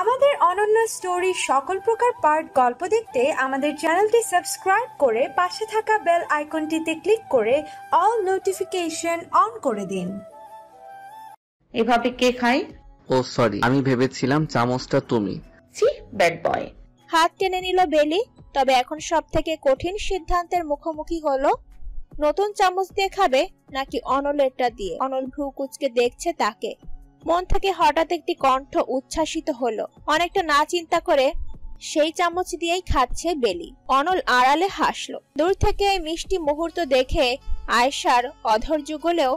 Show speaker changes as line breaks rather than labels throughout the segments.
আমাদের অনন্য স্টোরি সকল প্রকার পার্ট গল্প দেখতে আমাদের চ্যানেলটি সাবস্ক্রাইব করে পাশে থাকা বেল আইকনটিতে ক্লিক করে অল নোটিফিকেশন অন করে দিন।
এভাবে কে খায়?
ও সরি, আমি ভেবেছিলাম চামচটা তুমি।
জি, ব্যাড বয়।
হাত টেনে নিল বেলি। তবে এখন সব থেকে কঠিন সিদ্ধান্তের মুখোমুখি হলো, নতুন চামচ দিয়ে খাবে নাকি অনলেরটা দিয়ে। অনল ভ্রু কুচকে দেখছে তাকে। মন থেকে হঠাৎ একটি কণ্ঠ উচ্ছ্বাসিত হলো। অনেকটা না চিন্তা করে সেই চামচ দিয়েই খাচ্ছে বেলি। অনল আড়ালে হাসলো। দূর থেকে এই মিষ্টি মুহূর্ত দেখে আয়েশার অধর যুগলেও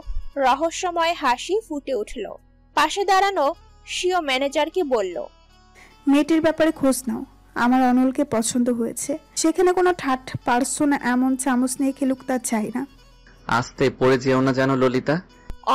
রহস্যময় হাসি ফুটে উঠল। পাশে দাঁড়ানো সিও ম্যানেজারকে বলল,
মেয়েটির ব্যাপারে খোঁজ নাও, আমার অনলকে পছন্দ হয়েছে। সেখানে কোনো থার্ড পার্সন এমন চামচ নিয়ে খেলুক, তা চাই না।
আস্তে পড়ে যেও না যেন ললিতা।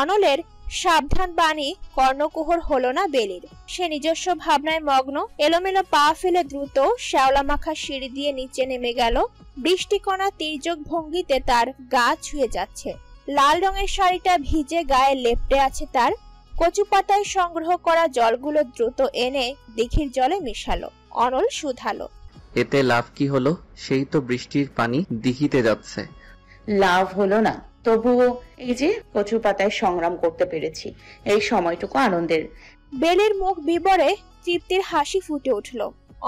অনলের সাবধান বাণী কর্ণকুহর হলো না বেলির। সে নিজস্ব ভাবনায় মগ্ন। এলোমেলো পা ফেলে দ্রুত শ্যাওলা মাখা সিঁড়ি দিয়ে নিচে নেমে গেল। বৃষ্টিকণা তির্যক ভঙ্গিতে তার গা ছুঁয়ে যাচ্ছে। লাল রঙের শাড়িটা ভিজে গায়ে লেপ্টে আছে তার। কচু পাতায় সংগ্রহ করা জলগুলো দ্রুত এনে দিঘির জলে মিশালো। অনল শুধালো,
এতে লাভ কি হলো? সেই তো বৃষ্টির পানি দিঘিতে যাচ্ছে।
লাভ হলো না, তবুও এই যে কচু পাতায় সংগ্রাম করতে পেরেছি, এই সময়টুকু আনন্দের।
বেলির মুখ বিবরে তৃপ্তির হাসি ফুটে উঠল।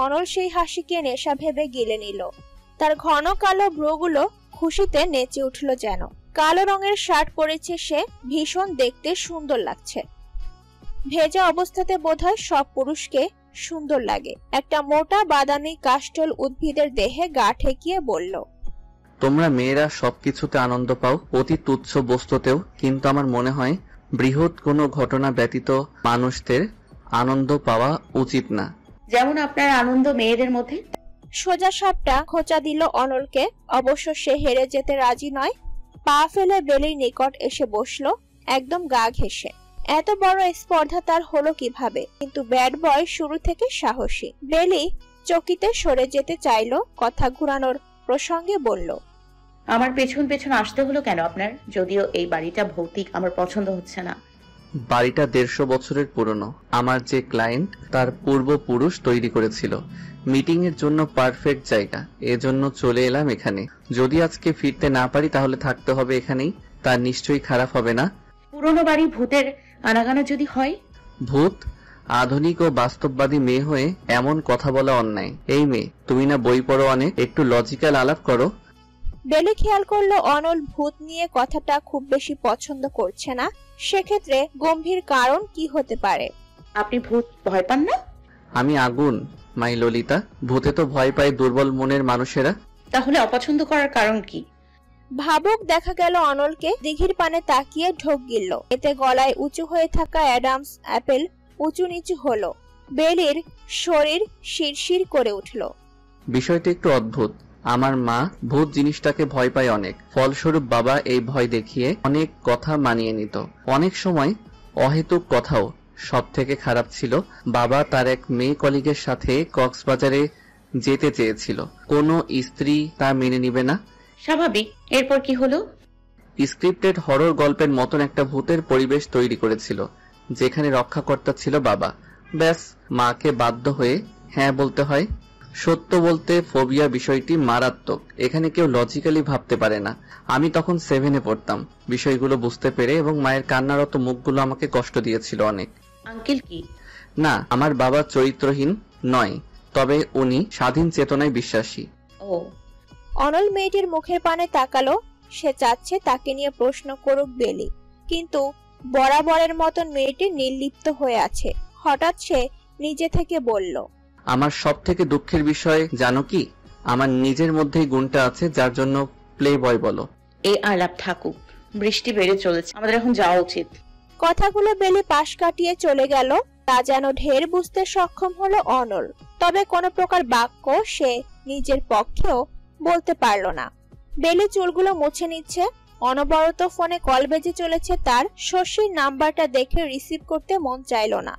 অনল সেই হাসিকে নেশা ভেবে গিলে নিল। তার ঘন কালো ভ্রুগুলো খুশিতে নেচে উঠল যেন। কালো রঙের শার্ট পরেছে সে, ভীষণ দেখতে সুন্দর লাগছে। ভেজা অবস্থাতে বোধহয় সব পুরুষকে সুন্দর লাগে। একটা মোটা বাদামি কাষ্ঠল উদ্ভিদের দেহে গা ঠেকিয়ে বলল,
তোমরা মেয়েরা সবকিছুতে আনন্দ পাও, অতি তুচ্ছ বস্তুতেও, কিন্তু আমার মনে হয় বৃহৎ কোনো ঘটনা ব্যতীত মানুষদের আনন্দ পাওয়া উচিত না।
যেমন আপনার আনন্দ মেয়েদের মধ্যে।
সোজা সাপটা খোঁচা দিল অনলকে। অবশ্য সে হেরে যেতে রাজি নয়। পা ফেলে বেলির নিকট এসে বসলো, একদম গা ঘেঁষে। এত বড় স্পর্ধা তার হলো কিভাবে? কিন্তু ব্যাড বয় শুরু থেকে সাহসী। বেলি চকিতে সরে যেতে চাইলো, কথা ঘুরানোর প্রসঙ্গে বলল,
আমার পেছন পেছন আসতে হলো কেন আপনার? যদিও এই বাড়িটা ভৌতিক, আমার পছন্দ হচ্ছে না।
বাড়িটা 150 বছরের পুরনো। আমার যে ক্লায়েন্ট তার পূর্বপুরুষ তৈরি করেছিল। মিটিং এর জন্য পারফেক্ট জায়গা, এজন্য চলে এলাম এখানে। যদি আজকে ফিরতে না পারি তাহলে থাকতে হবে এখানেই। তার নিশ্চয়ই খারাপ হবে না।
পুরনো বাড়ি ভূতের আনাগানা যদি হয়?
ভূত? আধুনিক ও বাস্তববাদী মেয়ে হয়ে এমন কথা বলা অন্যায়। এই মেয়ে, তুমি না বই পড়ো অনেক, একটু লজিক্যাল আলাপ করো।
বেলি খেয়াল করলো অনল ভূত নিয়ে কথাটা খুব বেশি পছন্দ করছে না। সেক্ষেত্রে গম্ভীর কারণ কি হতে পারে?
আপনি ভূত ভয় পান না?
আমি আগুন মাই ললিতা। ভূতে তো ভয় পায় দুর্বল মনের মানুষেরা।
তাহলে অপছন্দ করার কারণ কি?
ভাবুক দেখা গেল অনলকে। দিঘির পানে তাকিয়ে ঢোক গিলল। এতে গলায় উঁচু হয়ে থাকা অ্যাডামস অ্যাপেল উঁচু নিচু হলো। বেলির শরীর শিরশির করে উঠল।
বিষয়টা একটু অদ্ভুত। আমার মা ভূত জিনিসটাকে ভয় পায় অনেক। ফলস্বরূপ বাবা এই ভয় দেখিয়ে অনেক কথা মানিয়ে নিত। অনেক সময় অহেতুক কথাও। সব থেকে খারাপ ছিল, বাবা তার এক মেয়ে কলিগের সাথে কক্সবাজারে যেতে চেয়েছিল। কোনো স্ত্রী তা মেনে নিবে না।
স্বাভাবিক। এরপর কি হলো?
স্ক্রিপ্টেড হরর গল্পের মতন একটা ভূতের পরিবেশ তৈরি করেছিল, যেখানে রক্ষাকর্তা ছিল বাবা। ব্যাস, মাকে বাধ্য হয়ে হ্যাঁ বলতে হয়। সত্য বলতে ফোবিয়া বিষয়টি মারাত্মক। এখানে কেউ লজিক্যালি ভাবতে পারে না। আমি তখন 7-এ পড়তাম। বিষয়গুলো বুঝতে পেরে এবং মায়ের কান্নারত মুখগুলো আমাকে কষ্ট দিয়েছিল অনেক।
আঙ্কেল কি?
না, আমার বাবা চরিত্রহীন নয়, তবে উনি স্বাধীন চেতনায় বিশ্বাসী।
ও।
অনল মেয়েটির মুখের পানে তাকালো। সে চাচ্ছে তাকে নিয়ে প্রশ্ন করুক বেলি, কিন্তু বরাবরের মতন মেয়েটি নির্লিপ্ত হয়ে আছে। হঠাৎ সে নিজে থেকে বলল,
আমার সব থেকে দুঃখের বিষয় জানো কি? আমার নিজের মধ্যেই গুণটা আছে যার জন্য প্লে বয় বলো।
এই আলাপ থাকুক, বৃষ্টি বেড়ে চলেছে, আমাদের এখন যাওয়া উচিত।
কথাগুলো বেলি পাশ কাটিয়ে চলে গেল। তা যেন ঢের বুঝতে সক্ষম হলো অনল। তবে কোনো প্রকার বাক্য সে নিজের পক্ষেও বলতে পারল না। বেলি চুলগুলো মুছে নিচ্ছে। অনবরত ফোনে কল বেজে চলেছে তার। শশীর নাম্বারটা দেখে রিসিভ করতে মন চাইল না।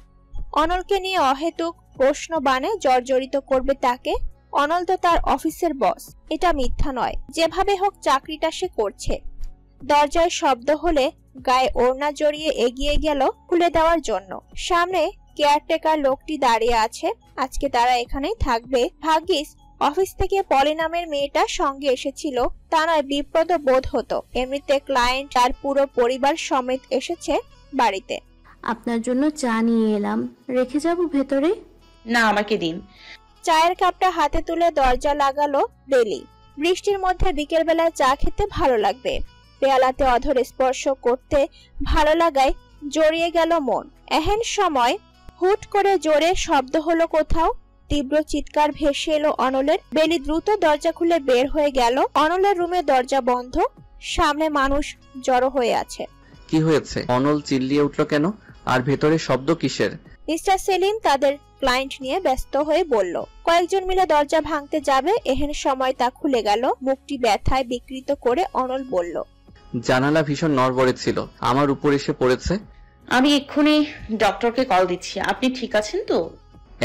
অনলকে নিয়ে অহেতুক প্রশ্ন বানে জর্জরিত করবে তাকে। অনল তো তার অফিসের বস, এটা মিথ্যা নয়। যেভাবে হোক চাকরিটা সে করছে। দরজায় শব্দ হলে গায়ে ওড়না জড়িয়ে এগিয়ে গেল খুলে দেওয়ার জন্য। সামনে কেয়ারটেকার লোকটি দাঁড়িয়ে আছে। আজকে তারা এখানেই থাকবে। ভাগ্যিস অফিস থেকে পলি নামের মেয়েটা সঙ্গে এসেছিল, তা নয় বিপদ বোধ হতো। এমনিতে ক্লায়েন্ট আর পুরো পরিবার সমেত এসেছে বাড়িতে।
আপনার জন্য চা নিয়ে এলাম, রেখে যাব ভেতরে?
না, আমাকে দিন।
চায়ের কাপটা হাতে তুলে দরজা লাগালো বেলি। বৃষ্টির মধ্যে বিকেল বেলায় চা খেতে ভালো লাগবে। পেয়ালাতে অধর স্পর্শ করতে ভালো লাগায় জড়িয়ে গেল মন। এহেন সময় হুট করে জোরে শব্দ হলো কোথাও। তীব্র চিৎকার ভেসে এলো অনলের। বেলি দ্রুত দরজা খুলে বের হয়ে গেল। অনলের রুমে দরজা বন্ধ, সামনে মানুষ জড়ো হয়ে আছে।
কি হয়েছে? অনল চিল্লিয়ে উঠল কেন? আর ভেতরে শব্দ কিসের?
মিস্টার সেলিম তাদের ক্লায়েন্ট নিয়ে ব্যস্ত হয়ে বলল। কয়েকজন মিলে দরজা ভাঙতে যাবে, এহেন সময় তা খুলে গেল। মুখটি ব্যথায় বিকৃত করে অনল বলল,
জানালা ভীষণ নড়বড়ে ছিল, আমার উপর এসে পড়েছে।
আমি এক্ষুনি ডক্টরকে কল দিচ্ছি। আপনি ঠিক আছেন তো?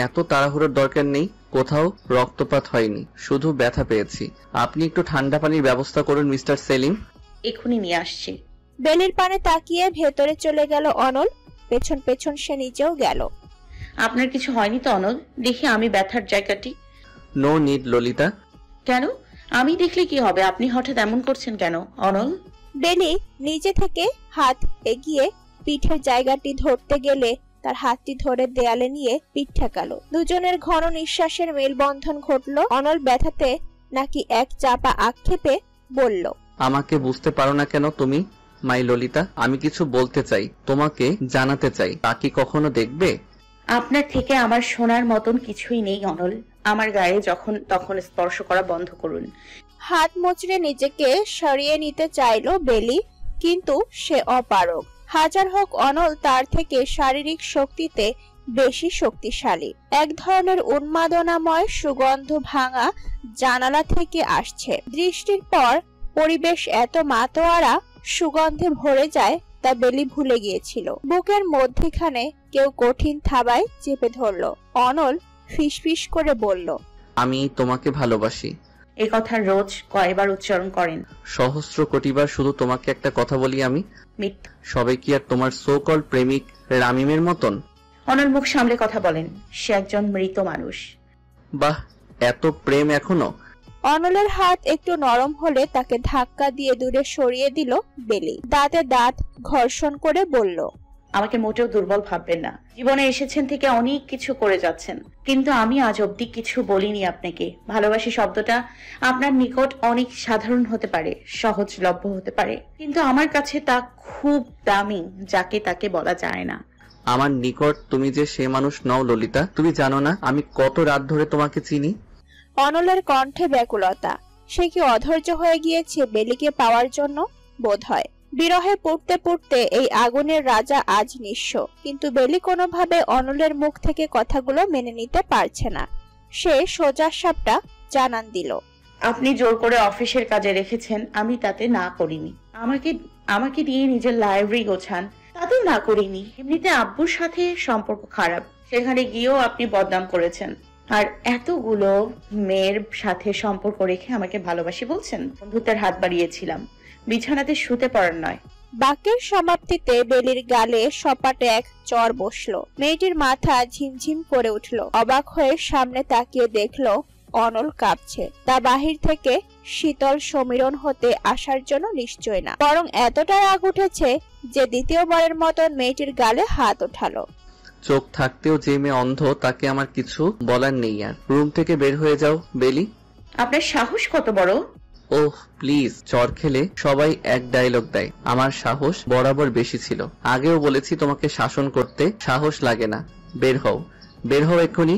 এত তাড়াহুড়োর দরকার নেই, কোথাও রক্তপাত হয়নি, শুধু ব্যথা পেয়েছি। আপনি একটু ঠান্ডা পানির ব্যবস্থা করুন মিস্টার সেলিম।
এক্ষুনি নিয়ে আসছি।
বেলির পানে তাকিয়ে ভেতরে চলে গেল অনল। পেছন পেছন সে নিজেও গেল।
আপনার কিছু হয়নি তো অনল? দেখি আমি ব্যথার জায়গাটি।
No need Lalita.
কেন? আমি দেখলে কি হবে? আপনি হঠাৎ এমন করছেন কেন অনল?
বেলি নিজে থেকে হাত এগিয়ে পিঠের জায়গাটি ধরতে গেলে তার হাতটি ধরে দেয়ালে নিয়ে পিঠ ঠেকালো। দুজনের ঘন নিঃশ্বাসের মেলবন্ধন ঘটলো। অনল ব্যথাতে নাকি এক চাপা আক্ষেপে বলল,
আমাকে বুঝতে পারো না কেন তুমি মাই ললিতা? আমি কিছু বলতে চাই, তোমাকে জানাতে চাই। তা কি কখনো দেখবে?
আপনার থেকে আমার শোনার মতন কিছুই নেই অনল। আমার গায়ে যখন তখন স্পর্শ করা বন্ধ করুন।
হাত মুচড়ে নিজেকে সরিয়ে নিতে চাইলো বেলি, কিন্তু সে অপারগ। হাজার হোক অনল তার থেকে শারীরিক শক্তিতে বেশি শক্তিশালী। এক ধরনের উন্মাদনাময় সুগন্ধ ভাঙা জানালা থেকে আসছে। দৃষ্টির পর পরিবেশ এত মাতোয়ারা সুগন্ধে ভরে যায় তা বেলি ভুলে গিয়েছিল। বুকের মধ্যখানে কেউ কঠিন থাবায় চেপে ধরলো। অনল ফিসফিস করে বলল,
আমি তোমাকে ভালোবাসি।
এ কথা রোজ কয়বার উচ্চারণ করেন?
সহস্র কোটিবার। শুধু তোমাকে একটা কথা বলি আমি,
মিথ্যা।
সবাই কি আর তোমার সো কল প্রেমিক রামিমের মতন?
অনল মুখ সামলে কথা বলেন, সে একজন মৃত মানুষ।
বাহ, এত প্রেম এখনো?
অনলের হাত একটু নরম হলে তাকে ধাক্কা দিয়ে দূরে সরিয়ে দিল বেলি। দাঁতে দাঁত ঘর্ষণ করে বলল,
আমাকে মোটেও দুর্বল ভাববেন না। জীবনে এসেছেন থেকে অনেক কিছু করে যাচ্ছেন, কিন্তু আমি আজ অব্দি কিছু বলিনি আপনাকে। ভালোবাসি শব্দটা আপনার নিকট অনেক সাধারণ হতে পারে, সহজলভ্য হতে পারে, কিন্তু আমার কাছে তা খুব দামি, যাকে তাকে বলা যায় না।
আমার নিকট তুমি যে সে মানুষ নও ললিতা। তুমি জানো না আমি কত রাত ধরে তোমাকে চিনি।
অনলের কণ্ঠে ব্যাকুলতা। সে কি অধৈর্য হয়ে গিয়েছে বেলিকে পাওয়ার জন্য? বোধ হয় বিরহে পড়তে পড়তে এই আগুনের রাজা আজ নিঃস্ব। কিন্তু বেলি কোনোভাবে অনলের মুখ থেকে কথাগুলো মেনে নিতে পারছে না। সে সোজা সাপটা জানান দিল,
আপনি জোর করে অফিসের কাজে রেখেছেন, আমি তাতে না করিনি। আমাকে দিয়ে নিজের লাইব্রেরি গোছান, তাতে না করিনি। এমনিতে আব্বুর সাথে সম্পর্ক খারাপ, সেখানে গিয়েও আপনি বদনাম করেছেন। আর এতগুলো মেয়ের সাথে সম্পর্ক রেখে আমাকে ভালোবাসি বলছেন? বন্ধুত্বের হাত বাড়িয়েছিলাম, বিছানাতে শুতে পারার নয়।
বাক্যের সমাপ্তিতে বেলির গালে সপাটে এক চর বসলো। মেয়েটির মাথা ঝিমঝিম করে উঠল। অবাক হয়ে সামনে তাকিয়ে দেখলো অনল কাঁপছে। তা বাহির থেকে শীতল সমীরণ হতে আসার জন্য নিশ্চয় না, বরং এতটা রাগ উঠেছে যে দ্বিতীয়বারের মতন মেয়েটির গালে হাত ওঠালো।
চোখ থাকতেও যে মেয়ে অন্ধ, তাকে আমার কিছু বলার নেই। আর রুম থেকে বের হয়ে যাও বেলি।
আপনার সাহস কত বড়!
ওহ প্লিজ, চর খেলে সবাই এক ডায়লগ দেয়, আমার সাহস বরাবর বেশি ছিল। আগেও বলেছি তোমাকে শাসন করতে সাহস লাগে না। বের হও, বের হও এক্ষুনি।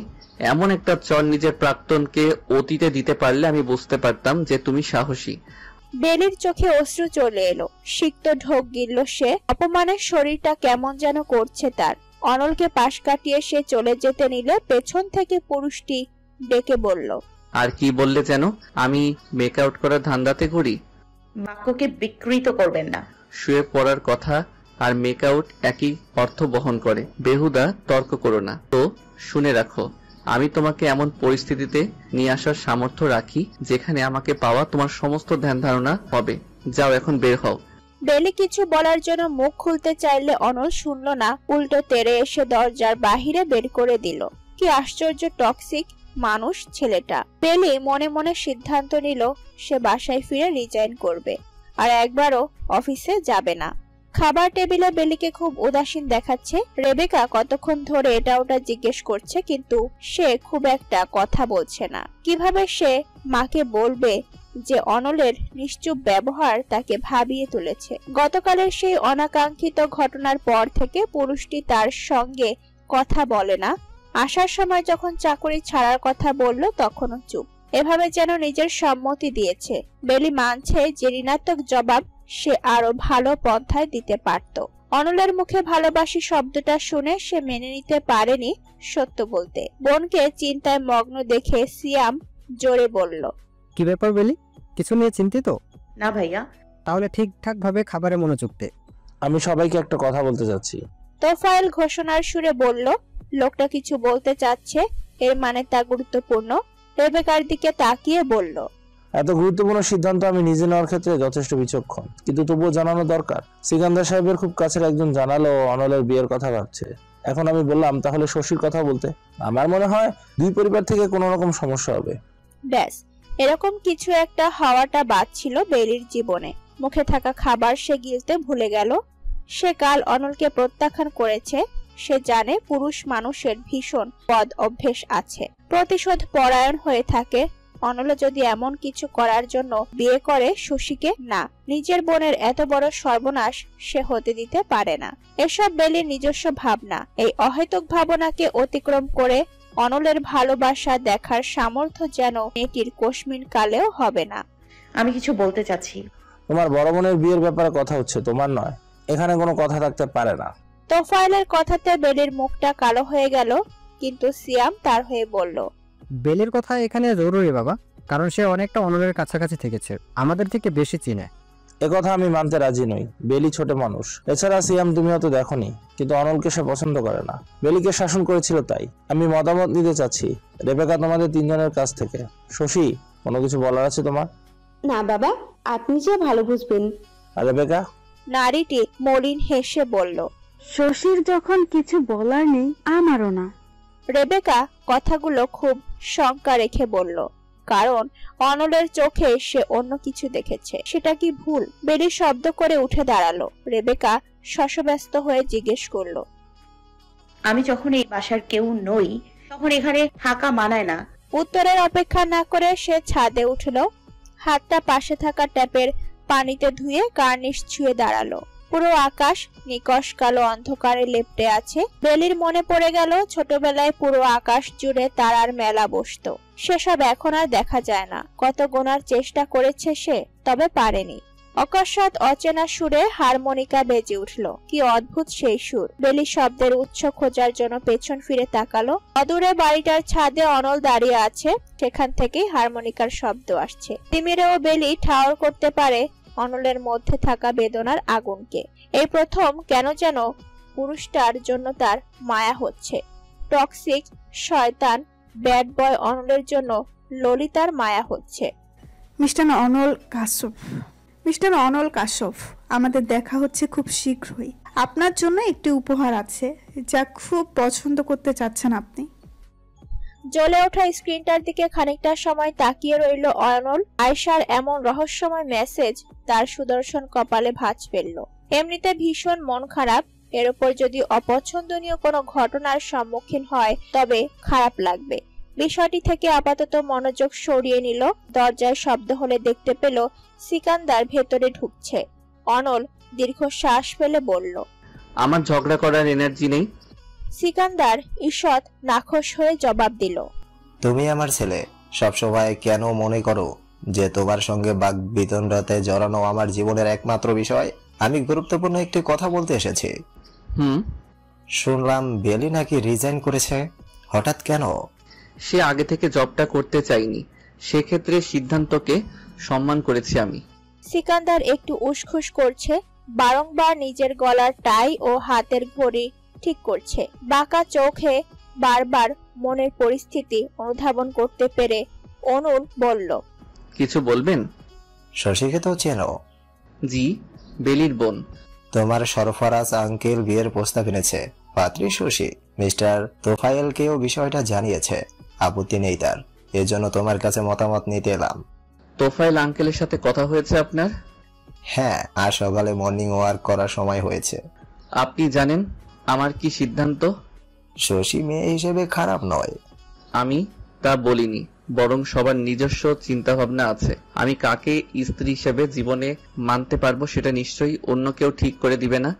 এমন একটা চর নিজের প্রাক্তনকে অতীতে দিতে পারলে আমি বুঝতে পারতাম যে তুমি সাহসী।
বেলির চোখে অশ্রু চলে এলো। সিক্ত ঢোক গিলল সে। অপমানের শরীরটা কেমন যেন করছে তার। অনলকে পাশ কাটিয়ে সে চলে যেতে নিলে পেছন থেকে পুরুষটি ডেকে বলল,
আর কি বললে যেন? আমি মেকআউট করার ধান্দাতে করি?
বাক্যকে বিকৃত করবেন না।
শুয়ে পড়ার কথা আর মেকআউট একই অর্থ বহন করে। বেহুদা তর্ক করো না। তো শুনে রাখো, আমি তোমাকে এমন পরিস্থিতিতে নিয়ে আসার সামর্থ্য রাখি যেখানে আমাকে পাওয়া তোমার সমস্ত ধ্যান ধারণা হবে। যাও এখন বের হও।
বেলি কিছু বলার জন্য মুখ খুলতে চাইলে অনল শুনল না, উল্টো তেড়ে এসে দরজার বাহিরে বের করে দিল। কি আশ্চর্য টক্সিক মানুষ ছেলেটা। বেলি মনে মনে সিদ্ধান্ত নিল সে বাসায় ফিরে রিজাইন করবে, আর একবারও অফিসে যাবে না। খাবার টেবিলে বেলিকে খুব উদাসীন দেখাচ্ছে। রেবেকা কতক্ষণ ধরে এটা ওটা জিজ্ঞেস করছে, কিন্তু সে খুব একটা কথা বলছে না। কিভাবে সে মাকে বলবে যে অনলের নিশ্চুপ ব্যবহার তাকে ভাবিয়ে তুলেছে? গতকালের সেই অনাকাঙ্ক্ষিত ঘটনার পর থেকে পুরুষটি তার সঙ্গে কথা বলে না। আসার সময় যখন চাকরি ছাড়ার কথা বলল তখনও চুপ, এভাবে যেন নিজের সম্মতি দিয়েছে। বেলি মানছে যে ঋণাত্মক জবাব সে আরো ভালো পন্থায় দিতে পারত। অনলের মুখে ভালোবাসি শব্দটা শুনে সে মেনে নিতে পারেনি। সত্য বলতে বোনকে চিন্তায় মগ্ন দেখে সিয়াম জোরে বলল,
কি ব্যাপার বেলি, কিছু নিয়ে চিন্তিত?
না ভাইয়া।
তাহলে ঠিকঠাক ভাবে খাবারে মনোযোগ দে।
আমি সবাইকে একটা কথা বলতে চাচ্ছি।
তোফায়েল ঘোষণার সুরে বলল। লোকটা কিছু বলতে চাচ্ছে, এর মানে তা গুরুত্বপূর্ণ। রেবেকার দিকে তাকিয়ে বলল,
এত গুরুত্বপূর্ণ সিদ্ধান্ত আমি নিজে নেওয়ার ক্ষেত্রে যথেষ্ট বিচক্ষণ, কিন্তু তবুও জানানো দরকার। সিকান্দার সাহেবের খুব কাছের একজন জানালো অনলের বিয়ের কথা ভাবছে। এখন আমি বললাম তাহলে শশীর কথা বলতে। আমার মনে হয় দুই পরিবার থেকে কোনো রকম সমস্যা হবে।
ব্যাস, এরকম কিছু একটা হওয়াটা বাদছিল বেলির জীবনে। মুখে থাকা খাবার সে গিলতে ভুলে গেল। সে কাল অনলকে প্রত্যাখ্যান করেছে। সে জানে পুরুষ মানুষের ভীষণ বদ অভ্যেস আছে, প্রতিশোধ পরায়ণ হয়ে থাকে। অনল যদি এমন কিছু করার জন্য বিয়ে করে শশীকে, না, নিজের বোনের এত বড় সর্বনাশ সে হতে দিতে পারে না। এসব বেলির নিজস্ব ভাবনা। এই অহেতুক ভাবনাকে অতিক্রম করে অনলের ভালোবাসা দেখার সামর্থ্য যেন মেয়েটির কোশমিন কালেও হবে না।
আমি কিছু বলতে চাচ্ছি।
তোমার বড় বোনের বিয়ের ব্যাপারে কথা হচ্ছে, তোমার নয়। এখানে কোনো কথা থাকতে পারে না।
তোফায়েলের কথাতে বেলির মুখটা কালো হয়ে গেল, কিন্তু সিয়াম তার হয়ে বলল,
বেলির কথা এখানে জরুরি বাবা, কারণ সে অনেকটা অনলের কাছাকাছি থেকেছে, আমাদের থেকে বেশি চিনে।
একথা আমি মানতে রাজি নই। বেলি ছোট মানুষ। এছাড়া সিয়াম তুমি হয়তো দেখোনি, কিন্তু অনলকে সে পছন্দ করে না। বেলিকে শাসন করেছিল তাই। আমি মতামত নিতে চাচ্ছি রেবেকা তোমাদের তিনজনের কাছ থেকে। শশী, কোনো কিছু বলার আছে তোমার?
না বাবা, আপনি যে ভালো বুঝবেন।
আর রেবেকা?
নারীটি মলিন হেসে বলল,
শশীর যখন কিছু বলার নেই, আমারও না।
রেবেকা কথাগুলো খুব শঙ্কা রেখে বলল, কারণ অনলের চোখে সে অন্য কিছু দেখেছে। সেটা কি ভুল? বেলি শব্দ করে উঠে দাঁড়ালো। রেবেকা শশব্যস্ত হয়ে জিজ্ঞেস করলো,
আমি যখন এই বাসার কেউ নই তখন এখানে থাকা মানায় না।
উত্তরের অপেক্ষা না করে সে ছাদে উঠল। হাতটা পাশে থাকা ট্যাপের পানিতে ধুয়ে কার্নিশ ছুঁয়ে দাঁড়ালো। পুরো আকাশ নিকশ কালো অন্ধকারে লেপ্টে আছে। বেলির মনে পড়ে গেল ছোটবেলায় পুরো আকাশ জুড়ে তারার মেলা বসতো। সেসব এখন আর দেখা যায় না। কত গোনার চেষ্টা করেছে সে, তবে পারেনি। অকস্মাৎ অচেনা সুরে হারমোনিকা বেজে উঠল। কি অদ্ভুত সেই সুর! বেলি শব্দের উৎস খোঁজার জন্য পেছন ফিরে তাকালো। অদূরে বাড়িটার ছাদে অনল দাঁড়িয়ে আছে, সেখান থেকেই হারমোনিকার শব্দ আসছে। তিমিরেও বেলি ঠাওর করতে পারে অনলের মধ্যে থাকা বেদনার আগুনকে। এই প্রথম কেন যেন পুরুষটার জন্য তার মায়া হচ্ছে। টক্সিক শয়তান ব্যাড বয় অনলের জন্য ললিতার মায়া হচ্ছে।
মিস্টার অনল কাশ্যপ, আমাদের দেখা হচ্ছে খুব শীঘ্রই। আপনার জন্য একটি উপহার আছে যা খুব পছন্দ করতে চাচ্ছেন আপনি।
জ্বলে ওঠা স্ক্রিনটার দিকে খানিকটা সময় তাকিয়ে রইল অনল। আয়শার এমন রহস্যময় মেসেজ তার সুদর্শন কপালে ভাঁজ ফেলল। এমনিতে ভীষণ মন খারাপ, এর উপর যদি অপছন্দনীয় কোনো ঘটনার সম্মুখীন হয় তবে খারাপ লাগবে। বিষয়টি থেকে আপাতত মনোযোগ সরিয়ে নিল। দরজায় শব্দ হলে দেখতে পেল সিকান্দার ভেতরে ঢুকছে। অনল দীর্ঘশ্বাস ফেলে বলল,
আমার ঝগড়া করার এনার্জি নেই।
সিকান্দার ঈষৎ নাখোশ হয়ে জবাব দিল,
তুমি আমার ছেলে, সবসময় কেন মনে করো যে তোমার সঙ্গে বাক বিতণ্ডাতে জড়ানো আমার জীবনের একমাত্র বিষয়? আমি গুরুত্বপূর্ণ একটি কথা বলতে এসেছি। শুনলাম বেলি নাকি রিজাইন করেছে, হঠাৎ কেন?
সে আগে থেকে জবটা করতে চাইনি, সেক্ষেত্রে সিদ্ধান্তকে সম্মান করেছি আমি।
সিকান্দার একটু উসখুস করছে, বারংবার নিজের গলার টাই ও হাতের ঘড়ি ঠিক করছে। বাঁকা চোখে বারবার মনের পরিস্থিতি অনুধাবন করতে পেরে অনল বলল,
কিছু বলবেন?
শশীকে তো চেনো?
জি, বেলির বোন।
তোমার সরফরাজ আঙ্কেল বিয়ের প্রস্তাব এনেছে। পাত্রী শশী। মিস্টার তোফায়েলকেও বিষয়টা জানিয়েছে। আপত্তি নেই তার। এজন্য তোমার কাছে মতামত নিতে এলাম।
তোফায়েল আঙ্কেলের সাথে কথা হয়েছে আপনার?
হ্যাঁ, আজ সকালে মর্নিং ওয়াক করার সময় হয়েছে।
আপনি জানেন আমার কি সিদ্ধান্ত?
শশী মেয়ে হিসেবে খারাপ নয়।
আমি তা বলিনি, বরং সবার নিজস্ব চিন্তা ভাবনা আছে। আমি কাকে স্ত্রী হিসেবে জীবনে মানতে পারবো সেটা নিশ্চয়ই অন্য কেউ ঠিক করে দিবে না।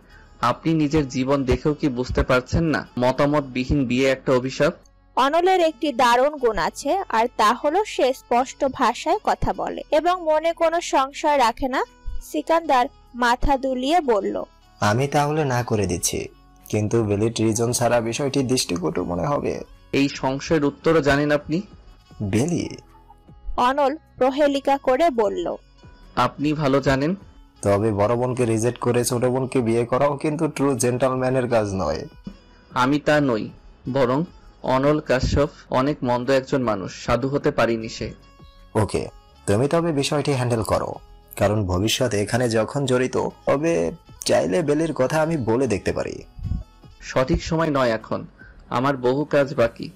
আপনি নিজের জীবন দেখেও কি বুঝতে পারছেন না মতামতবিহীন বিয়ে একটা অভিশাপ?
অনলের একটি দারুণ গুণ আছে, আর তা হলো সে স্পষ্ট ভাষায় কথা বলে এবং মনে কোনো সংশয় রাখে না। সিকান্দার মাথা দুলিয়ে বলল,
আমি তাহলে না করে দিচ্ছি, কিন্তু ভ্যালিড রিজন ছাড়া বিষয়টি দৃষ্টিকটু মনে হবে।
এই সংশয়ের উত্তরও জানেন আপনি?
বেলি।
অনল প্রহেলিকা করে বলল,
আপনি ভালো জানেন।
তবে বড় বোনকে রিজেক্ট করে ছোট বোনকে বিয়ে করাও কিন্তু ট্রু জেন্টলম্যানের কাজ নয়।
আমি তা নই, বরং অনল কাশ্যপ অনেক মন্দ একজন মানুষ, সাধু হতে পারিনি সে।
ওকে, তুমি তবে বিষয়টি হ্যান্ডেল করো, কারণ ভবিষ্যতে এখানে যখন জড়িত তবে চাইলে বেলির কথা আমি বলে দেখতে পারি।
সঠিক সময় নয় এখন, আমার বহু কাজ বাকি।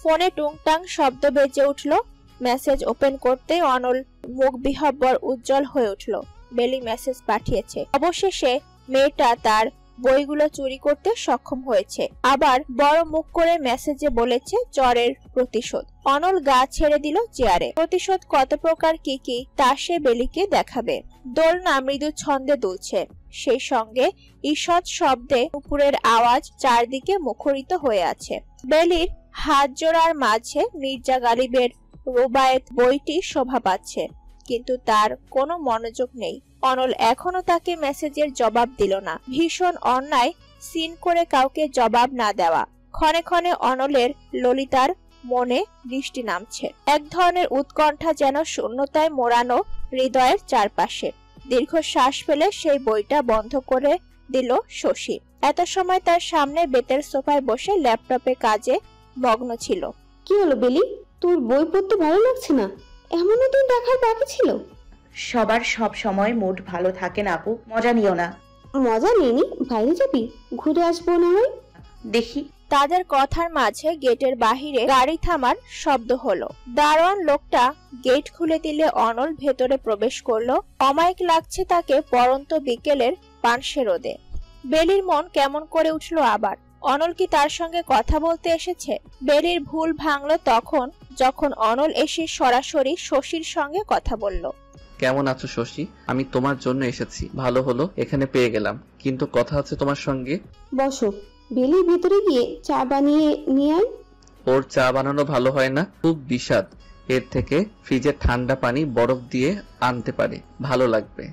ফোনে টুংটাং শব্দ বেজে উঠল। মেসেজ ওপেন করতেই অনল মুখ বিহ্বল উজ্জ্বল হয়ে উঠল। বেলি মেসেজ পাঠিয়েছে। অবশেষে মেয়েটা তার বইগুলো চুরি করতে সক্ষম হয়েছে। আবার বড় মুখ করে মেসেজে বলেছে জ্বরের প্রতিশোধ। অনল গা ছেড়ে দিল চেয়ারে। প্রতিশোধ কত প্রকার কি তা সে বেলিকে দেখাবে। দোলনা মৃদু ছন্দে দুলছে, সেই সঙ্গে ঈষৎ শব্দে উপরের আওয়াজ চারদিকে মুখরিত হয়ে আছে। বেলির হাত জোড়ার মাঝে মির্জা গালিবের রুবায়েত বইটি শোভা পাচ্ছে, কিন্তু তার কোনো মনোযোগ নেই। অনল এখনো তাকে মেসেজের জবাব দিল না। ভীষণ অন্যায় সিন করে কাউকে জবাব না দেওয়া। ক্ষণে ক্ষণে অনলের ললিতার মনে বৃষ্টি নামছে। এক ধরনের উৎকণ্ঠা যেন শূন্যতায় মোড়ানো হৃদয়ের চারপাশে। দীর্ঘ শ্বাস ফেলে সেই বইটা বন্ধ করে দিল শশী। এত সময় তার সামনে বেতের সোফায় বসে ল্যাপটপে কাজে মগ্ন ছিল।
কি হলো বেলি, তোর বই পড়তে ভালো লাগছে না? এমনও দিন দেখার বাকি ছিল।
সবার সব সময় মুড ভালো থাকে না আপু, মজা নিও না।
মজা নেনি, বাইরে যাবি, ঘুরে আসবো না হয়।
দেখি।
তাদের কথার মাঝে গেটের বাহিরে গাড়ি থামার শব্দ হলো। দারোয়ান লোকটা গেট খুলে দিলে অনল ভেতরে প্রবেশ করলো। অমায়িক লাগছে তাকে পরন্ত বিকেলের পানসে রোদে। বেলির মন কেমন করে উঠলো আবার। অনল কি তার সঙ্গে কথা বলতে এসেছে? বেলির ভুল ভাঙলো তখন যখন অনল এসে সরাসরি শশীর সঙ্গে কথা বলল।
কেমন আছো শশী? আমি তোমার জন্য এসেছি, ভালো হলো এখানে পেয়ে গেলাম, কিন্তু কথা আছে তোমার সঙ্গে।
বসো। বেলির ভেতরে গিয়ে চা বানিয়ে নিয়ে আয়।
ওর চা বানানো ভালো হয় না, খুব বিষাদ। এর থেকে ফ্রিজে ঠান্ডা পানি বরফ দিয়ে আনতে পারে, ভালো লাগবে।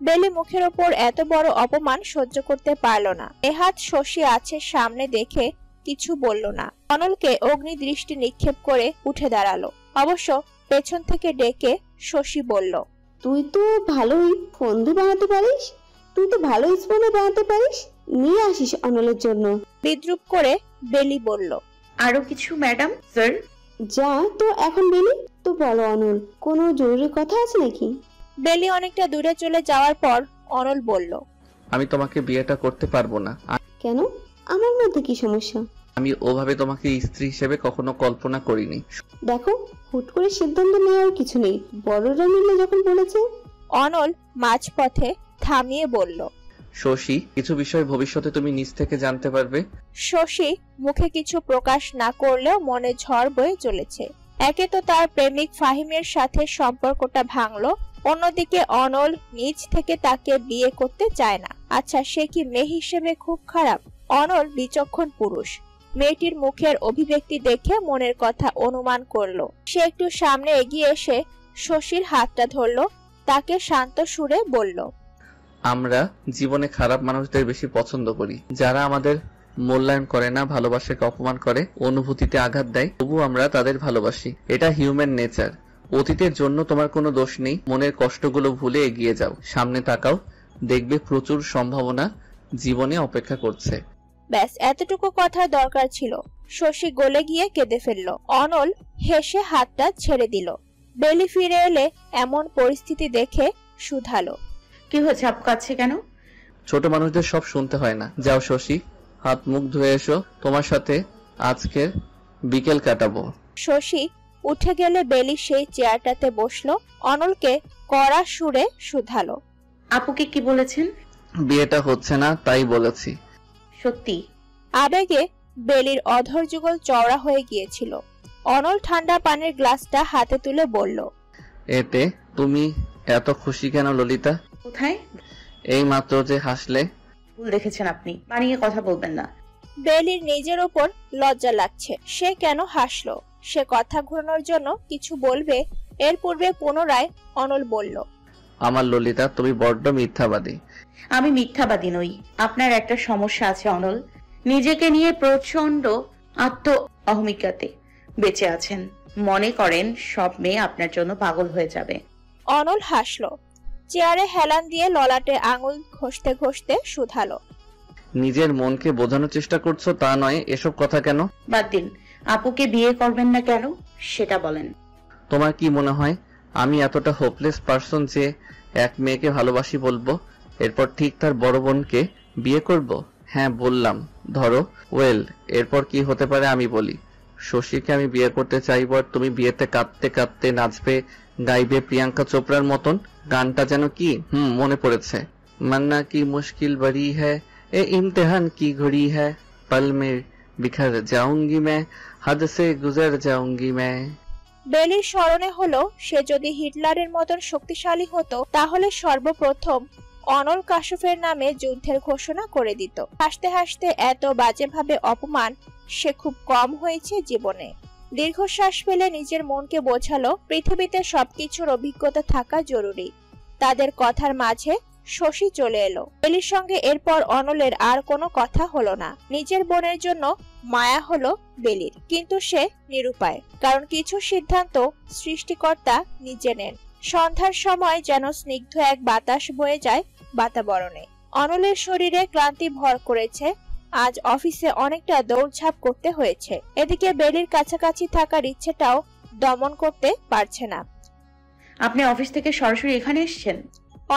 বেলি মুখের ওপর এত বড় অপমান সহ্য করতে পারল না। নেহাত শশী আছে সামনে দেখে কিছু বলল না। অনলকে অগ্নি দৃষ্টি নিক্ষেপ করে উঠে দাঁড়ালো। অবশ্য পেছন থেকে ডেকে শশী বলল,
তুই তো ভালোই ফন্দি বানাতে পারিস, নিয়ে আসিস অনলের জন্য।
বিদ্রুপ করে বেলি বলল,
আরো কিছু ম্যাডাম স্যার।
যা তো এখন বেলি, তো বলো অনল, কোনো জরুরি কথা আছে নাকি?
বেলি অনেকটা দূরে চলে যাওয়ার পর অনল বলল,
আমি তোমাকে বিয়েটা করতে পারবো না।
কেন? আমার মধ্যে কি সমস্যা?
আমি ওভাবে তোমাকে স্ত্রী হিসেবে কখনো কল্পনা করিনি।
দেখো, হুট করে সিদ্ধান্ত নেওয়ার কিছু নেই, বড়রা মিলে যখন বলেছে।
অনল মাঝপথে থামিয়ে বলল,
শশী, কিছু বিষয় ভবিষ্যতে তুমি নিজ থেকে জানতে পারবে।
শশী মুখে কিছু প্রকাশ না করলেও মনে ঝড় বয়ে চলেছে। একে তো তার প্রেমিক ফাহিমের সাথে সম্পর্কটা ভাঙলো, অন্যদিকে অনল নিজ থেকে তাকে বিয়ে করতে চায় না। আচ্ছা, সে কি মেয়ে হিসেবে খুব খারাপ? অনল বিচক্ষণ পুরুষ। মেয়েটির মুখের অভিব্যক্তি দেখে মনের কথা অনুমান করলো। সে একটু সামনে এগিয়ে এসে শশীর হাতটা ধরলো, তাকে শান্ত সুরে বলল,
আমরা জীবনে খারাপ মানুষদের বেশি পছন্দ করি, যারা আমাদের মূল্যায়ন করে না, ভালোবাসাকে অপমান করে, অনুভূতিতে আঘাত দেয়, তবু আমরা তাদের ভালোবাসি। এটা হিউম্যান নেচার। অতীতের জন্য তোমার কোনো দোষ নেই। মনের কষ্টগুলো ভুলে এগিয়ে যাও, সামনে তাকাও, দেখবে প্রচুর সম্ভাবনা জীবনে অপেক্ষা করছে।
ব্যাস, এতটুকু কথার দরকার ছিল। শশী গলে গিয়ে কেঁদে ফেলল। অনল হেসে হাতটা ছেড়ে দিল। বেলি ফিরে এলে এমন পরিস্থিতি দেখে শুধালো,
কি হয়েছে? আপু কাছে কেন?
ছোট মানুষদের সব শুনতে হয় না। যাও শশী, হাত মুখ ধুয়ে এসো, তোমার সাথে আজকের বিকেল কাটাবো।
শশী উঠে গেলে বেলি সেই চেয়ারটাতে বসলো। অনলকে কড়া সুরে শুধালো।
আপুকে কি বলেছেন?
বিয়েটা হচ্ছে না তাই বলেছি।
সত্যি?
আবেগে বেলির অধর যুগল চওড়া হয়ে গিয়েছিল। অনল ঠান্ডা পানির গ্লাসটা হাতে তুলে বলল,
এতে তুমি এত খুশি কেন ললিতা?
কোথায়?
এই মাত্র যে হাসলে।
ভুল দেখেছেন আপনি, বানিয়ে কথা বলবেন না।
বেলির নিজের উপর লজ্জা লাগছে। সে কেন হাসলো? সে কথা ঘোরানোর জন্য কিছু বলবে, এর পূর্বে পুনরায় অনল বলল,
আমার ললিতা, তুমি বড্ড মিথ্যাবাদী।
আমি মিথ্যাবাদী নই। আপনার একটা সমস্যা আছে অনল। নিজেকে নিয়ে প্রচন্ড আত্ম অহমিকাতে বেঁচে আছেন। মনে করেন সব মেয়ে আপনার জন্য পাগল হয়ে যাবে।
অনল হাসলো। চেয়ারে হেলান দিয়ে ললাটে আঙুল ঘষতে ঘষতে শুধালো,
নিজের মনকে বোঝানোর চেষ্টা করছো তা নয়, এসব কথা কেন?
বাদ দিন, আপুকে বিয়ে করবেন না কেন সেটা বলেন।
তোমার কি মনে হয় আমি এতটা হোপলেস পারসন যে এক মেয়েকে ভালোবাসি বলবো, এরপর ঠিক তার বড় বোনকে বিয়ে করব? হ্যাঁ বললাম, ধরো। ওয়েল, এরপর কি হতে পারে আমি বলি। শশীকে আমি বিয়ে করতে চাইবো আর তুমি বিয়েতে কাঁদতে কাঁদতে নাচবে, গাইবে প্রিয়াঙ্কা চোপড়ার মতন। গানটা যেন কি মনে পড়েছে, মান্না কি মুশকিল বড়ি হ্যায়, এ ইমতিহান কি ঘড়ি হ্যায়, পল মে বিখর যাউঙ্গি মে, হদ সে গুজর যাউঙ্গি মে।
বেলির স্মরণে হলো, সে যদি হিটলারের মতন শক্তিশালী হতো তাহলে সর্বপ্রথম অনল কাশফের নামে যুদ্ধের ঘোষণা করে দিত। হাসতে হাসতে এত বাজেভাবে অপমান সে খুব কম হয়েছে জীবনে। দীর্ঘশ্বাস ফেলে নিজের মনকে বোঝালো, পৃথিবীতে সবকিছুর অভিজ্ঞতা থাকা জরুরি। তাদের কথার মাঝে শশী চলে এলো। বেলির সঙ্গে এরপর অনলের আর কোনো কথা হলো না। নিজের বোনের জন্য মায়া হলো বেলির, কিন্তু সে নিরুপায়, কারণ কিছু সিদ্ধান্ত সৃষ্টিকর্তা নিজে নেন। সন্ধ্যার সময় যেন স্নিগ্ধ এক বাতাস বয়ে যায় বাতাবরণে। অনলের শরীরে ক্লান্তি ভর করেছে। আজ অফিসে অনেকটা দৌড়ঝাঁপ করতে হয়েছে। এদিকে বেলির কাছাকাছি থাকার ইচ্ছেটাও দমন করতে পারছে না।
আপনি অফিস থেকে সরাসরি এখানে এসেছেন?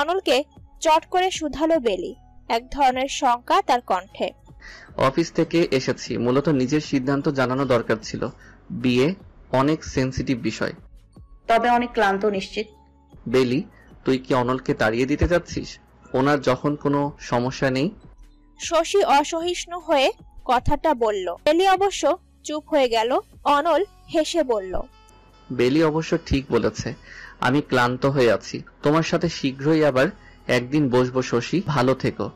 অনলকে চট করে শুধালো বেলি। এক ধরনের শঙ্কা তার কণ্ঠে।
অফিস থেকে এসেছি, মূলত নিজের সিদ্ধান্ত জানানো দরকার ছিল। বিয়ে অনেক সেনসিটিভ বিষয়।
তবে অনেক ক্লান্ত নিশ্চিত।
বেলি, তুই কি অনলকে তাড়িয়ে দিতে যাচ্ছিস? ওনার যখন কোনো সমস্যা নেই।
শশী অসহিষ্ণু হয়ে কথাটা বলল। বেলি অবশ্য চুপ হয়ে গেল। অনল হেসে বলল,
বেলি অবশ্য ঠিক বলেছে, আমি ক্লান্ত হয়ে আছি। তোমার সাথে শীঘ্রই আবার একদিন বসবো শশী, ভালো থেকো।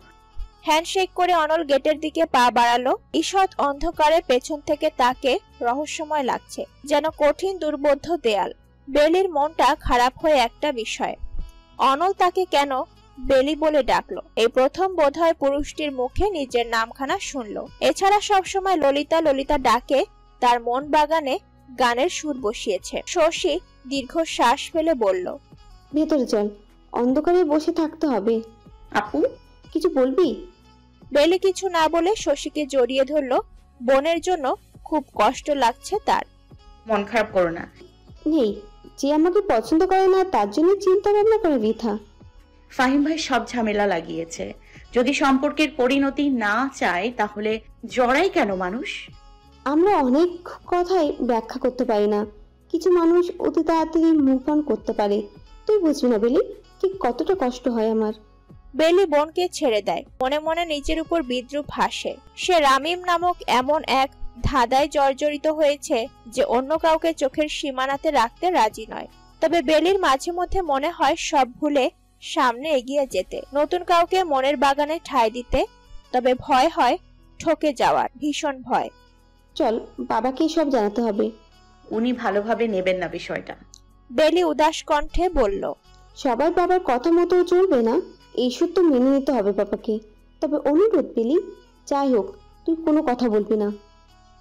হ্যান্ডশেক করে অনল গেটের দিকে পা বাড়ালো। ঈষৎ অন্ধকারে পেছন থেকে তাকে রহস্যময় লাগছে, যেন কঠিন দুর্বোধ্য দেয়াল। বেলির মনটা খারাপ হয়ে একটা বিষয়, অনল তাকে কেন বেলি বলে ডাকলো। এই প্রথম বোধহয় পুরুষটির মুখে নিজের নামখানা শুনলো। এছাড়া সবসময় ললিতা ললিতা ডাকে তার মন বাগানে গানের সুর বসিয়েছে। শশী দীর্ঘশ্বাস ফেলে বলল,
ভেতরে চল, অন্ধকারে বসে থাকতে হবে।
আপু
কিছু বলবি?
বেলি কিছু না বলে শশীকে জড়িয়ে ধরলো। বোনের জন্য খুব কষ্ট লাগছে তার।
মন খারাপ করো না।
নেই, যে আমাকে পছন্দ করে না তার জন্য চিন্তা ভাবনা করে বৃথা।
ফাহিম ভাই সব ঝামেলা লাগিয়েছে। যদি সম্পর্কের পরিণতি না চায় তাহলে জড়াই কেন মানুষ?
আমরা অনেক কথাই ব্যাখ্যা করতে পারি না। কিছু মানুষ অতি তাড়াতাড়ি মুভ অন করতে পারে। তুই বুঝবি না বেলি, ঠিক কতটা কষ্ট হয় আমার।
বেলি বোনকে ছেড়ে দেয়। মনে মনে নিজের উপর বিদ্রুপ হাসে। সে রামিম নামক এমন এক ধাঁধায় জর্জরিত হয়েছে যে অন্য কাউকে চোখের সীমানাতে রাখতে রাজি নয়। তবে বেলির মাঝে মধ্যে মনে হয় সব ভুলে সামনে এগিয়ে যেতে, নতুন কাউকে মনের বাগানে ঠাঁই দিতে। তবে ভয় হয় ঠকে যাওয়ার, ভীষণ ভয়।
চল, বাবাকে সব জানাতে হবে।
উনি ভালোভাবে নেবেন না বিষয়টা।
বেলি উদাস কণ্ঠে বলল,
সবাই বাবার কথা মতো চলবে না, এই সত্য মেনে নিতে হবে বাবাকে। তবে অনুরোধ বেলি, যাই হোক তুই কোনো কথা বলবি না।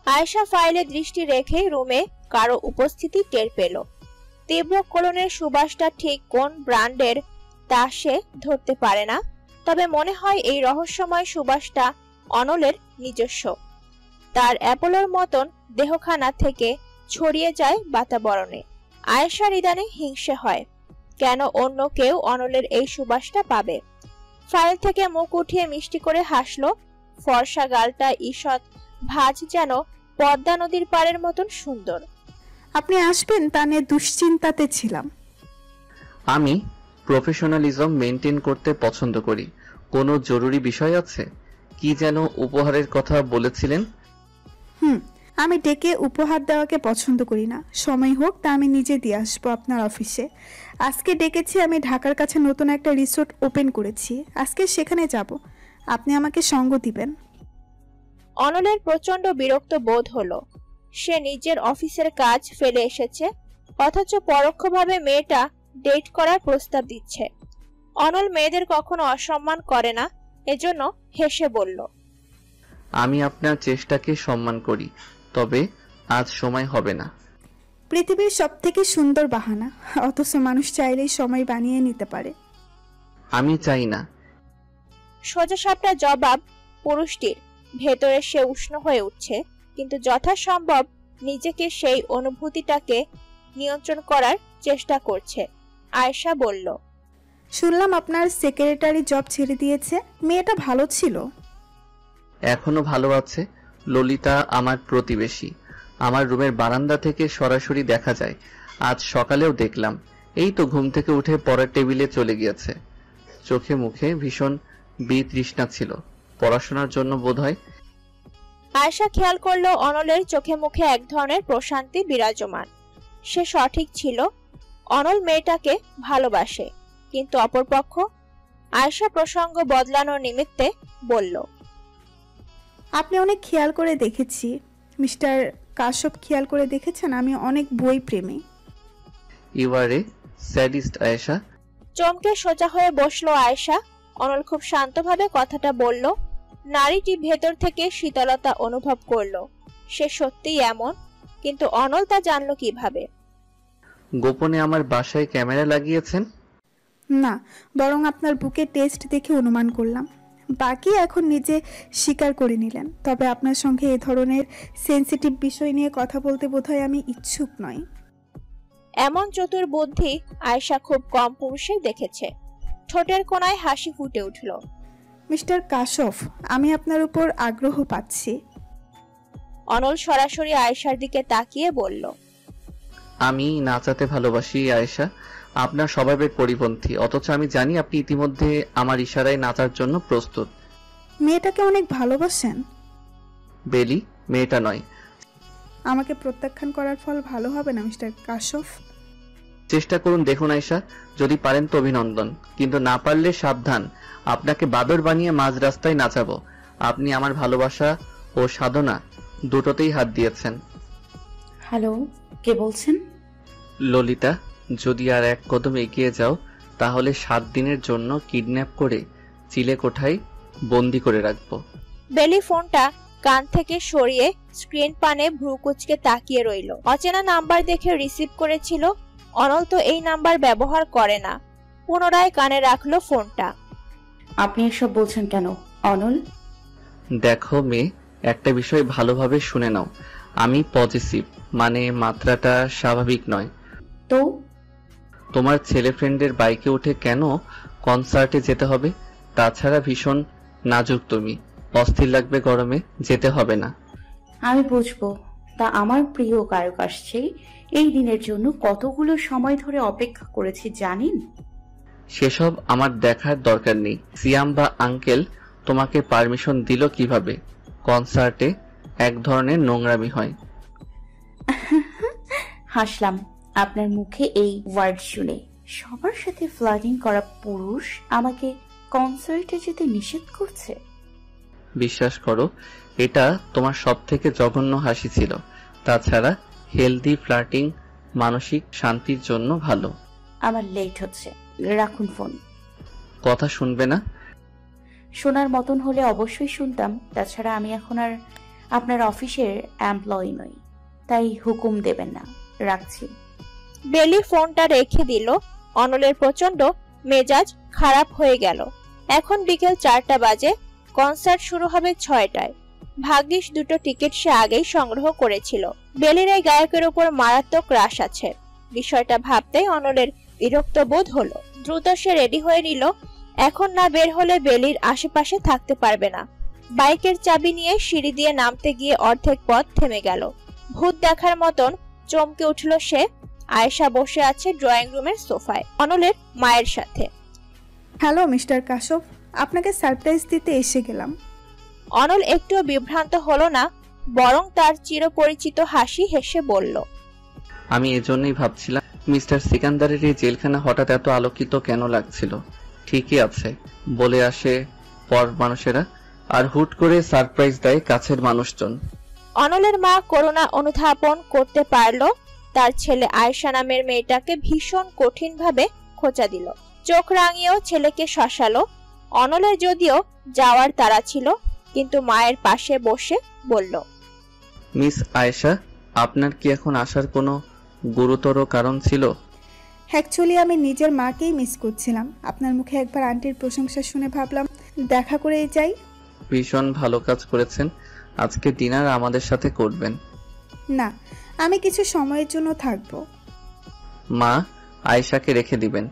আয়েশা ফাইলে দৃষ্টি রেখে রুমে কারো উপস্থিতি টের পেল। তীব্র কলনের সুবাসটা ঠিক কোন ব্র্যান্ডের তা সে ধরতে পারে না, তবে মনে হয় এই রহস্যময় সুবাসটা অনলের নিজস্ব। তার অ্যাপোলোর মতন দেহখানা থেকে ছড়িয়ে যায় বাতাবরণে। আয়েশার ইদানে হিংসে হয়, কেন অন্য কেউ অনলের এই সুবাসটা পাবে। ফাইল থেকে মুখ উঠিয়ে মিষ্টি করে হাসলো। ফর্সা গালটা ঈষৎ ভাঁজ, যেন পদ্মা নদীর পাড়ের মতন সুন্দর।
আপনি আসবেন তা নিয়ে দুশ্চিন্তাতে ছিলাম।
আমি প্রফেশনালিজম মেনটেন করতে পছন্দ করি। কোনো জরুরি বিষয় আছে? কি যেন উপহারের কথা বলেছিলেন?
আমি ডেকে উপহার দেওয়াকে পছন্দ করি না। সময় হোক তা আমি নিজে দিয়ে আসবো আপনার অফিসে। আজকে ডেকেছি, আমি ঢাকার কাছে নতুন একটা রিসোর্ট ওপেন করেছি, আজকে সেখানে যাব। আপনি আমাকে সঙ্গ দিবেন।
অনলের প্রচন্ড বিরক্ত বোধ হলো। সে নিজের অফিসের কাজ ফেলে এসেছে, অথচ পরোক্ষভাবে মেয়েটা ডেট করার প্রস্তাব দিচ্ছে। অনল মেয়েদের কখনো অসম্মান করে না, এজন্য হেসে বলল,
আমি আপনার চেষ্টাকে সম্মান করি, তবে আজ সময় হবে না।
পৃথিবীর সবথেকে সুন্দর বাহানা, অথচ মানুষ চাইলেই সময় বানিয়ে নিতে পারে।
আমি চাই না।
সোজাসাপটা জবাব পুরুষটির। ভেতরে সে উষ্ণ হয়ে উঠছে, কিন্তু যথাসম্ভব নিজেকে সেই অনুভূতিটাকে নিয়ন্ত্রণ করার চেষ্টা করছে। আয়েশা বলল,
শুনলাম আপনার সেক্রেটারি জব ছেড়ে দিয়েছে। মেয়েটা ভালো ছিল।
এখনো ভালো আছে। ললিতা আমার প্রতিবেশী, আমার রুমের বারান্দা থেকে সরাসরি দেখা যায়। আজ সকালেও দেখলাম। এই তো ঘুম থেকে উঠে পড়ার টেবিলে চলে গিয়েছে। চোখে মুখে ভীষণ বিতৃষ্ণা ছিল, পড়াশোনার জন্য বোধহয়।
আয়েশা খেয়াল করলো অনলের চোখে মুখে এক ধরনের প্রশান্তি বিরাজমান। সে সঠিক ছিল, অনল মেয়েটাকে ভালোবাসে। কিন্তু অপরপক্ষ? আয়েশা প্রসঙ্গ বদলানোর নিমিত্তে বলল,
আপনি অনেক খেয়াল করে দেখেছি। মিস্টার কাশ্যপ খেয়াল করে দেখেছেন আমি অনেক বই প্রেমী।
You are a sadist Ayesha.
চমকে সোজা হয়ে বসলো আয়েশা। অনল খুব শান্তভাবে কথাটা বলল। নারীটি ভেতর থেকে শীতলতা অনুভব করলো। সে সত্যিই এমন, কিন্তু অনল তা জানলো কিভাবে?
গোপনে আমার বাসায় ক্যামেরা লাগিয়েছেন?
না, বরং আপনার বুকে টেস্ট দেখে অনুমান করলাম। বাকি এখন নিজে স্বীকার করে নিলেন। তবে আপনার সঙ্গে এই ধরনের সেনসিটিভ বিষয় নিয়ে কথা বলতে বোধহয় আমি ইচ্ছুক নই।
এমন চতুর বুদ্ধি আয়েশা খুব কম পুরুষের দেখেছে। ঠোঁটের কোণায় হাসি ফুটে উঠল।
মিস্টার কাশ্যপ, আমি আপনার উপর আগ্রহ পাচ্ছি।
অনল সরাসরি আয়েশার দিকে তাকিয়ে বলল,
আমি নাচাতে ভালোবাসি আয়েশা। আপনার স্বভাবের পরিপন্থী, অথচ আমি জানি আপনি ইতিমধ্যে আমার ইশারায় নাচার জন্য প্রস্তুত।
মেয়েটাকে অনেক ভালোবাসেন?
বেলি, মেয়েটা নয়।
আমাকে প্রত্যাখ্যান করার ফল ভালো হবে না মিস্টার কাশ্যপ।
চেষ্টা করুন, দেখুন আয়েশা, যদি পারেন তো অভিনন্দন, কিন্তু না পারলে সাবধান। আপনাকে বাদর বানিয়ে মাঝ রাস্তায় নাচাবো। আপনি আমার ভালোবাসা ও সাধনা দুটোতেই হাত দিয়েছেন।
হ্যালো, কে বলছেন?
ললিতা, যদি আর এক কদম এগিয়ে যাও তাহলে 7 দিনের জন্য কিডন্যাপ করে চিলেকোঠায় বন্দি করে রাখবো।
বেলি ফোনটা কান থেকে সরিয়ে স্ক্রিন পানে ভ্রু কুঁচকে তাকিয়ে রইল। অচেনা নাম্বার দেখে রিসিভ করেছিল। অনল তো এই নাম্বার ব্যবহার করে না। পুনরায় কানে রাখলো ফোনটা।
আপনি এসব বলছেন কেন অনল?
দেখো মেয়ে, একটা বিষয় ভালোভাবে শুনে নাও। আমি পজিটিভ, মানে মাত্রাটা স্বাভাবিক নয়।
তো
তোমার ছেলে ফ্রেন্ডের বাইকে উঠে কেন কনসার্টে যেতে হবে? তাছাড়া ভীষণ নাজুক তুমি, অস্থির লাগবে গরমে, যেতে হবে না।
আমি বুঝবো, তা আমার প্রিয় গায়ক আসছে। এই দিনের জন্য কতগুলো সময় ধরে অপেক্ষা করেছি জানেন?
সেসব আমার দেখার দরকার নেই। সিয়াম বা আঙ্কেল তোমাকে পারমিশন দিল কিভাবে? কনসার্টে এক ধরনের নোংরামি হয়।
হাসলাম আপনার মুখে এই ওয়ার্ড শুনে। সবার সাথে ফ্লার্টিং করা পুরুষ আমাকে কনসার্টে যেতে নিষেধ করছে?
বিশ্বাস করো, এটা তোমার সবথেকে জঘন্য হাসি ছিল। তাছাড়া হেলদি ফ্লার্টিং মানসিক শান্তির জন্য ভালো।
আমার লেট হচ্ছে, রাখুন ফোন।
কথা শুনবে না?
শোনার মতন হলে অবশ্যই শুনতাম। তাছাড়া আমি এখন আর আপনার অফিসের এমপ্লয়ি নই, তাই হুকুম দেবেন না। রাখছি।
বেলি ফোনটা রেখে দিল। অনলের প্রচন্ড মেজাজ খারাপ হয়ে গেল। এখন বিকেল 4টা বাজে। কনসার্ট শুরু হবে 6টায়। ভাগ্যিস দুটো টিকিট সে আগেই সংগ্রহ করেছিল। বেলির এই গায়কের উপর মারাত্মক রাশ আছে। বিষয়টা ভাবতেই অনলের বিরক্ত বোধ হলো। দ্রুত সে রেডি হয়ে নিল। এখন না বের হলে বেলির আশেপাশে থাকতে পারবে না। বাইকের চাবি নিয়ে সিঁড়ি দিয়ে নামতে গিয়ে অর্ধেক পথ থেমে গেল। ভূত দেখার মতন চমকে উঠল সে। আয়েশা বসে আছে ড্রয়িং রুমের সোফায় অনলের মায়ের সাথে।
হ্যালো মিস্টার কাশব, আপনাকে সারপ্রাইজ দিতে এসে গেলাম।
অনল একটুও বিভ্রান্ত হলো না, বরং তার চিরপরিচিত হাসি হেসে বলল,
আমি এজন্যই ভাবছিলাম মিস্টার সিকান্দারের এই জেলখানা হঠাৎ এত আলোকিত কেন লাগছিল। ঠিকই আছে বলে আসে পর মানুষেরা, আর হুট করে সারপ্রাইজ দেয় কাছের মানুষজন।
অনলের মা করুণা অনুধাবন করতে পারল তার ছেলে আয়েশা নামের মেয়েটাকে ভীষণ কঠিনভাবে খোঁচা দিল। চোখ রাঙিয়েও ছেলেকে শাসালো। অনলের যদিও যাওয়ার তাড়া ছিল, কিন্তু মায়ের পাশে বসে বলল,
মিস আয়েশা, আপনার কি এখন আসার কোনো গুরুতর কারণ ছিল?
অ্যাকচুয়ালি আমি নিজের মাকেই মিস করছিলাম। আপনার মুখে একবার আন্টির প্রশংসা শুনে ভাবলাম দেখা করেই যাই।
ভীষণ ভালো কাজ করেছেন। আজকে ডিনার আমাদের সাথে করবেন?
না, আমি কিছু সময়ের জন্য থাকবো।
মা, আয়েশাকে রেখে দিবেন,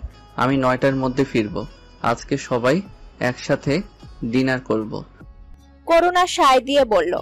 আমি 9টার মধ্যে ফিরবো। আজকে সবাই একসাথে ডিনার করব।
করুণা সায় দিয়ে বলল,